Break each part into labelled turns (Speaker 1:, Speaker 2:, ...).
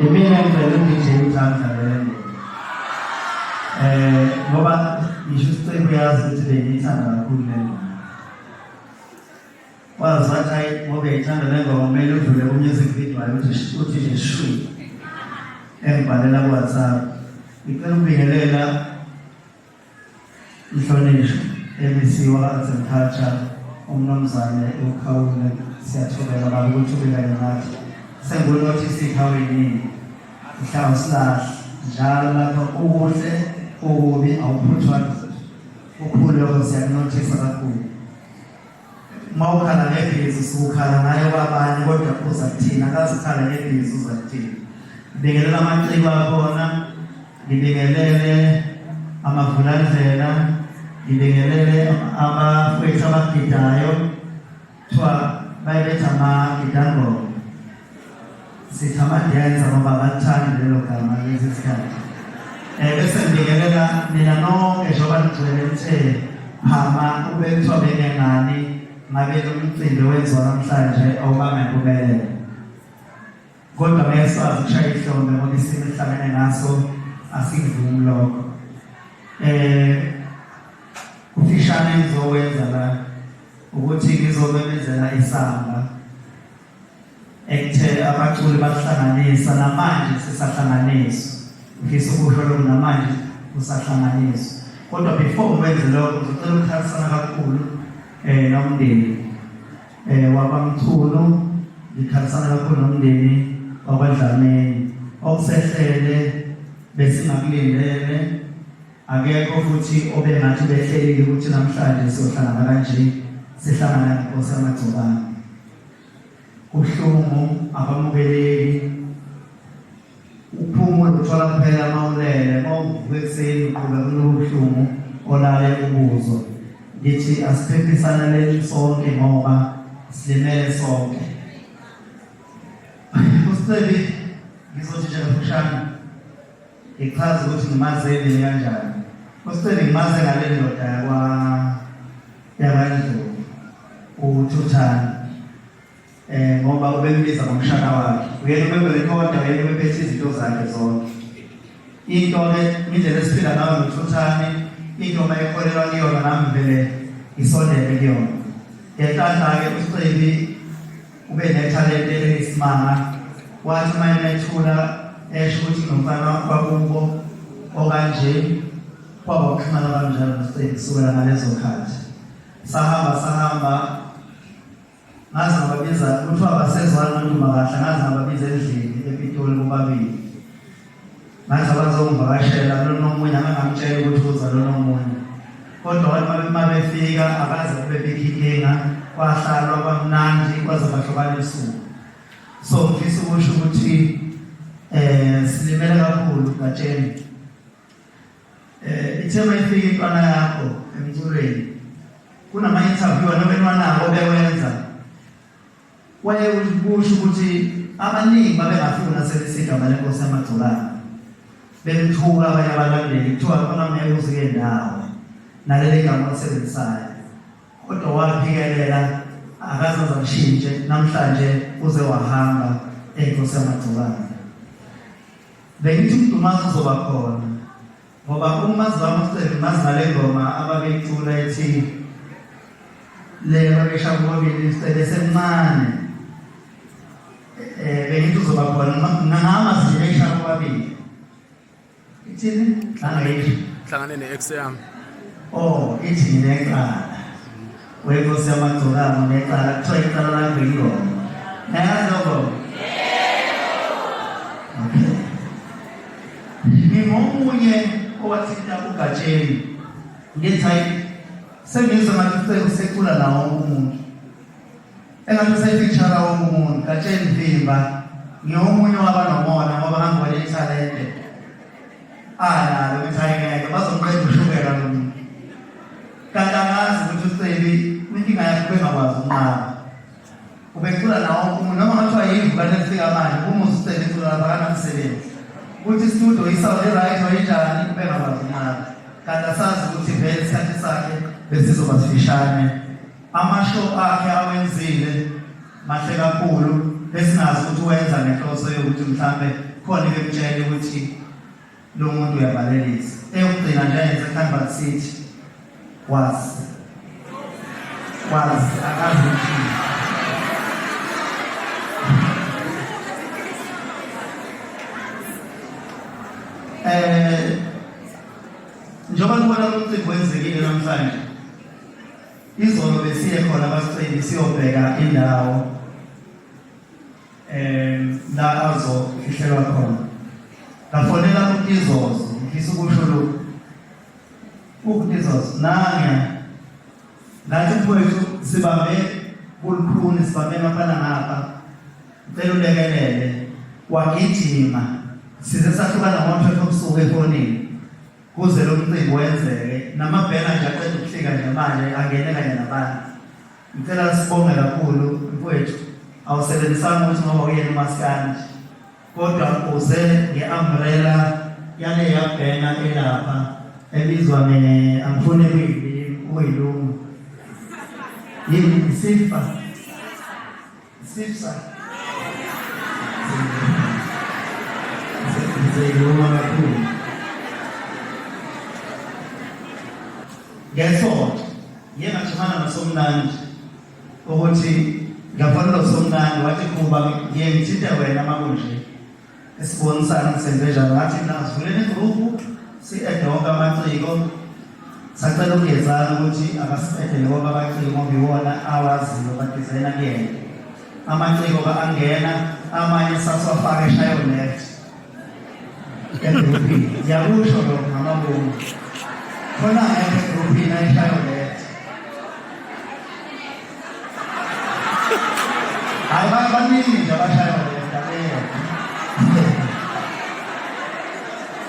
Speaker 1: Imina ngicela DJ uThandana ngoba ngisho isicelo yazi ukuthi bengiyithanda kakhulu lena. Wazi wathi ngoba ngiyithanda le ngoba kumele udlule ku-music video wayo uthi nje shwi. Engibhalela ku-WhatsApp. Ngicela ukubingelela Mhlonishwa MEC wa-Arts and Culture umnumzane uKhawule. Siyathobela baba ukuthi ubelane nathi. Sengunothisa ikhaweni mhlawumbe silahle njalo lapho ukuhle okubi awuphuthwa ukhulu lokho siyakunothisa kakhulu. Mawukhala ngebhizi sukhala ngayo kwabanye kodwa uza kuthina akazikhala ngebhizi uza kuthina. Ngibingelela amaciko akhona, ngibingelele amavulandlela, ngibingelele abafowethu abagidayo kuthiwa bayibetha amagidango. Sithi amadenza ngoba bathanda lelo gama lesi sikhathi. Bese ngibingelela mina nonke njengoba nigcwele nithe phama kube kuthiwa benengani ngabe lo mcimbi wenziwa namhlanje awubanga impumelelo. Kodwa ngesazi ukushaya ihlombe ngoba isimo esihlangene ngaso asivumi lokho. Ufishane ngizowenza la ukuthi ngizobemezela isamba ekuthe abaculi bahlanganisa namanje sisahlanganiswa. Ngifisa ukusho lokho namanje kusahlanganiswa. Kodwa before wenze lokho ngicela ukukhalisana kakhulu nomndeni wabamthulu, ngikhalisana kakhulu nomndeni wakwaDlamini okusehlele besingakulindele. Akekho futhi obengathi behlelile ukuthi namhlanje siyohlangana kanje, sihlangana neNkosi yamaGcobane. Uhlungu abamukeleki uphumule uthola kuphela mawulele mawuvuka ekuseni uqhubeka kulobuhlungu olale ubuzo. Ngithi asiphephisane leli sonke ngoba silimele sonke. Usicebi ngizothi nje kafushane ichaze ukuthi ngimazeni kanjani. Usicebi ngimaze ngale ndoda yakwaNdlovu uThuthani. Ngoba ubembiza ngomshana wakhe. Uyena uberekhoda, uyena ubephethe izinto zakhe zonke. Into-ke indlela esiphila ngayo noThuthani, into mayekholelwa kuyona nami vele isondele kuyona. Ngenhlanhla-ke uSicebi ube nethalente eliyisimanga. Wathi uma enethula esho ukuthi ngumfana wakubo okanje kwaba ukuxhumana kanjalo noSicebi kusukela ngalezo khathi. Sahamba ngaze ngababiza kuthiwa basezwana noNtumakahle, ngaze ngababiza endlini ePitoli bobabili. Ngaze bazongivakashela nomunye angangamtshela ukuthi uza nomunye. Kodwa wathi uma befika akaze kube bikho inkinga, kwahlalwa kwamnandi kwaze kwahlobana isuku. So ngifisa ukusho ukuthi silimele kakhulu Gatsheni. Ithe mayifika intwana yakho emculweni kunama-interview anobenwanako bewenza waye usho ukuthi abaningi babengafuna sebesigama leNkosi yamaGcobane. Bemthuka abanye abalandeli kuthiwa khona ngeke uzike ndawo naleli gama olisebenzisayo. Kodwa waphikelela akazaza kushintshe namhlanje uze wahamba eNkosi yamaGcobane. Bengithi uMdumazi uzoba khona ngoba umazi wami uSicebi mazi ngale ngoma ababeyicula ethi le babesha kubabili isicelo semncane. Bengithi uzoba khona ngamazinyo eshaya kubabili. Ithini?
Speaker 2: Hlangane ne-ex yami.
Speaker 1: Ithi ngineqala. WeNkosi yamaGcobane neqala kuthiwa iqala lakho yingoma. Nayazi lokho? Okay. Ngingomunye owathinta uGatsheni. Ngithi hayi sengizwe ngathi uSicebi secula nawo wonke umuntu. Engathi usefeature wonke umuntu. Gatsheni Vimba ngiyomunye wabanomona ngoba ngangibone ithalente. Nalo ukuthi ngeke bazomqeda ushukela lo muntu. Kanti angazi ukuthi uSicebi inkinga yakhe bengakwazi ukunqaba. Ubecula nawo wonke umuntu noma ngathiwa yivuka lesifika manje uma uSicebi ecula lapha kanamsebenzi. Ukuthi istudio isawude right wayinjani bengakwazi ukunqaba. Kanti asazi ukuthi vele isikhathi sakhe besizoba sifishane. Amashow akhe awenzile mahle kakhulu besinazi ukuthi wenza ngenhloso yokuthi mhlambe khona bekutshela ukuthi lo muntu uyabalelisa eyokugcina nje yenze canvas city wazi akazi ukuthi njengoba ngibona ukuthi kwenzekile namhlanje izolo besiye khona abasiceli siyobheka indawo la azofihlelwa khona ngafonela uTizozo ngifisa ukusho lokhu uTizozo nanya nathi mfowethu sibambe kulukhuni sibambe ngapha ngapha ngicela ulekelele wagijima size sahlukana ngo-12 obusuku efonini kuze lo mcimbi wenzeke namabhena nje aqeda ukufika nje manje angene kanye nabantu ngicela sibonge kakhulu mfowethu awusebenzisanga ukuthi ngoba uyena umaskandi kodwa uze nge-umbrella yale yabhena elapha ebizwa angifune kuyilungu yini sifa zeyilunga kakhulu ngesonto yena njengana nosomnandi ukuthi ngafanele usomnandi wathi kuba ngiyengithinta wena makunje esibonisana senzenjani ngathi nasivuleni igroup si-adoka amaciko sacela ukuyezana ukuthi akasiphethe ngoba amaciko ngoba iwona awaziyo badizayina kuyena amaciko angena amanye sasiwafaka eshayo left egrupini yakusho lokho ngamabomu khona ngeke egrupini ayishayo left abaningi nje abashayo left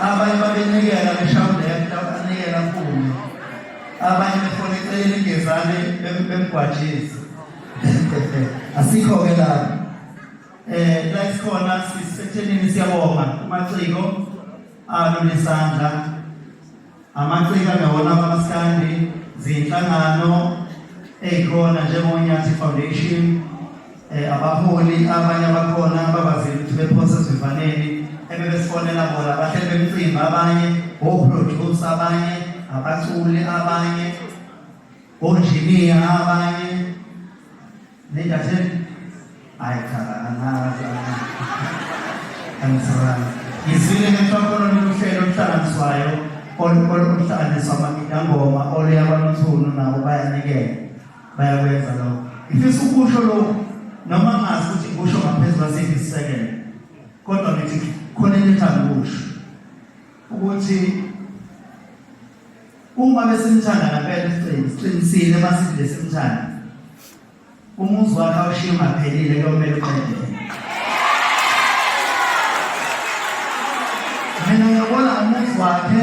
Speaker 1: abanye babenikela beshayo left abanikela mfumo abanye befona icele ingezane bemgwajisi asikho-ke lapho la sikhona sisethenini siyabonga amaciko alulisandla amaciko angawona amaskandi zinhlangano ey'khona njengo-Nyathi Foundation abaholi abanye abakhona babazile ukuthi beprocess vivaneni ebebesifonela bona abahleli bemcimbi abanye oproducer abanye abaculi abanye onjiniya abanye nendatheni ngizwile ngethokono luhlelo oluhlanganiswayo oluhlanganiswa amagidangoma oluyabanothunu nabo bayanikela bayakwenza lokho ngifisa ukusho lokhu noma ngazi ukuthi kusho ngaphezulu kwasiphi isisekelo kodwa ngithi khona into ethanda ukusho ukuthi uma besimthanda ngampela siqinisile masithi lesimthanda umuzi wakhe awushiye ungaphelile kuyomele uqedele mina ngiyabona umuzi wakhe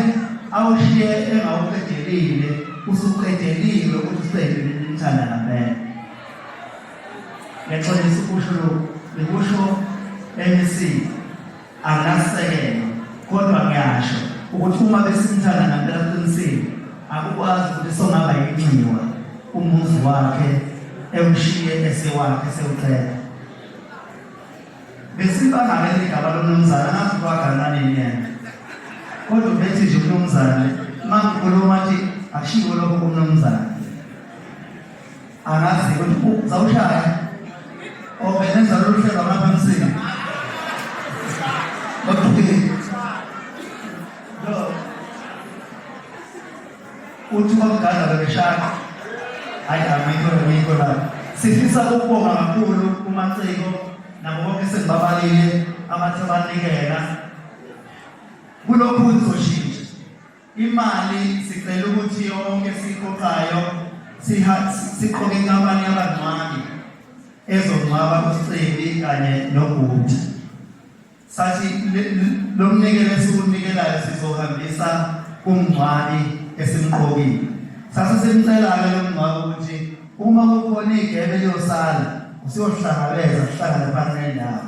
Speaker 1: awushiye engawuqedelile usuqedelile ukuthi uqede lesimthanda ngampela ngiyaxolisa ukusho lokhu ngikusho MEC anginasekelo kodwa ngiyasho ukuthi uma besimthanda ngampela siqinisile akukwazi ukuthi songaba yinxiwa umuzi wakhe ewushiye esewakhe esewuqeda besibangakele igaba lomnumzana ngazi kwakanani yena kodwa bethi nje umnumzana mangikhuluma athi akushiwo lokho kumnumzana angazi ukuthi uzawushaya obenenza lolu hlelo ngapha emsini uthi kwakugada bebeshaya hayi amikho lapho sifisa ukubonga kakhulu kumaciko nabo bonke sengibabalile abathe banikela kulokhu kuzoshintsha imali sicela ukuthi yonke sikhokhayo siqoke inkampani yabangcwabi ezongcwaba uSicebi kanye noBhuti sathi lo mnikelo esiwunikelayo sizohambisa kumngcwabi esimqokile sasesimcela-ke lo mngcwabo ukuthi uma kukhona igebe liyosala usiyohlangabeza sihlangane phakathi nendawo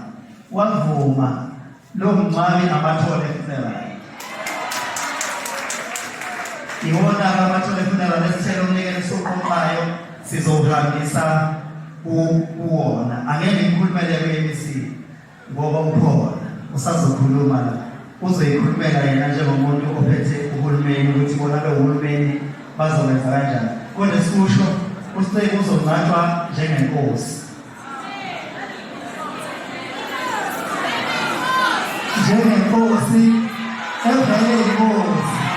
Speaker 1: wavuma lo mngcwabi amathole funeral iwona-ke amathole funeral esithele umnikelo esiwuqoqayo sizowuhambisa kuwona angeke ngikhulumele kwe-MEC ngoba ukhona usazokhuluma la uzoyikhulumela yena njengomuntu ophethe uhulumeni ukuthi bona behulumeni bazokwenza kanjani kodwa sikusho usiciko uzonqatshwa njengenkosi njengenkosi evele inkosi